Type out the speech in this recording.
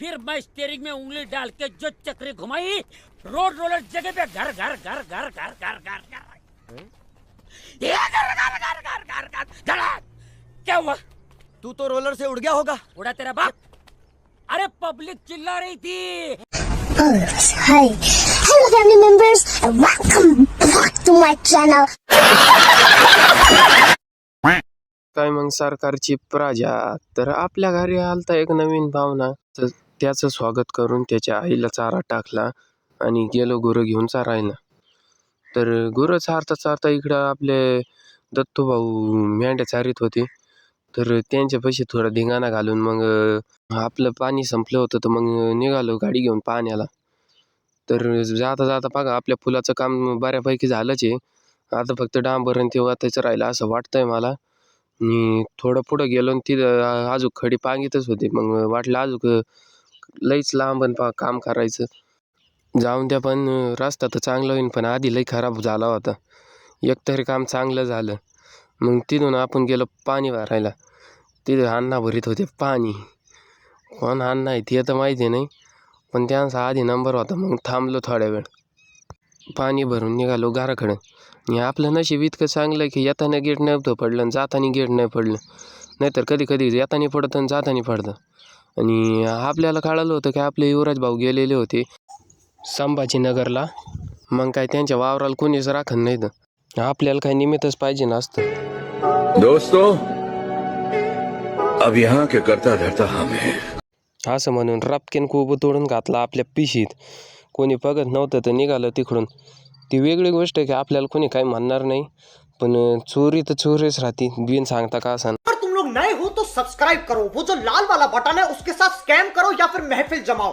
फिर मैं स्टीयरिंग में उंगली डाल के जो चक्री घुमाई, रोड रोलर जगह पे घर घर घर घर घर घर घर घर ये घर घर घर घर घर घर घर। क्या हुआ? तू तो रोलर से उड़ गया होगा। उड़ा तेरा बाप। अरे पब्लिक चिल्ला रही थी। Hi, hello family members and welcome back to my channel. काय मग सरकारची प्रजा तर आपल्या घरी आलता एक नवीन पाहुणा, तर त्याचं स्वागत करून त्याच्या आईला चारा टाकला आणि गेलो गुरं घेऊन चारायला. तर गुरं चारता चारता इकडं आपले दत्तू भाऊ मेंढ्या चारीत होते. तर त्यांच्यापाशी थोडा धिंगाणा घालून मग आपलं पाणी संपलं होतं, तर मग निघालो गाडी घेऊन पाण्याला. तर जाता जाता बघा आपल्या पुलाचं काम बऱ्यापैकी झालंच आहे. आता फक्त डांबर आणि ते वाचायचं राहिलं असं वाटतंय मला. आणि थोडं पुढं गेलो आणि तिथं अजून खडी पांगीतच होती. मग वाटलं अजून लईच लांब काम करायचं. जाऊन द्या, पण रस्ता तर चांगला होईन, पण आधी लई खराब झाला होता. एकतरी काम चांगलं झालं. मग तिथून आपण गेलो पाणी भरायला. तिथं अण्णा भरीत होते पाणी. कोण अण्णा आहे ते तर माहिती नाही, पण त्यांचा आधी नंबर होता. मग थांबलो थोड्या वेळ, पाणी भरून निघालो घराकडं. आणि आपलं नशीब इतकं चांगलं की येताना गेट नव्हतं पडलं आणि जाताना गेट नाही पडलं. नाहीतर कधी कधी येताना पडतं आणि जाताना पडतं. आणि आपल्याला कळालं होतं की आपले युवराज भाऊ गेलेले होते संभाजीनगरला. मग काय त्यांच्या वावराला कोणीच राखत नाही, तर आपल्याला काही निमित्तच पाहिजे नसतं. दोस्तों, अब यहाँ के करता धरता हम हैं. असं म्हणून रपकेन खूप तोडून घातला आपल्या पिशीत. कोणी बघत नव्हतं तर निघालं तिकडून. ती वेगळी गोष्ट आहे की आपल्याला कोणी काही म्हणणार नाही, पण चोरी तर चोरीच राहते बिन सांगता का असा. अगर तुम लोग नए हो तो सब्सक्राइब करो, वो जो लाल वाला बटन है उसके साथ स्कैम करो या फिर महफिल जमाओ.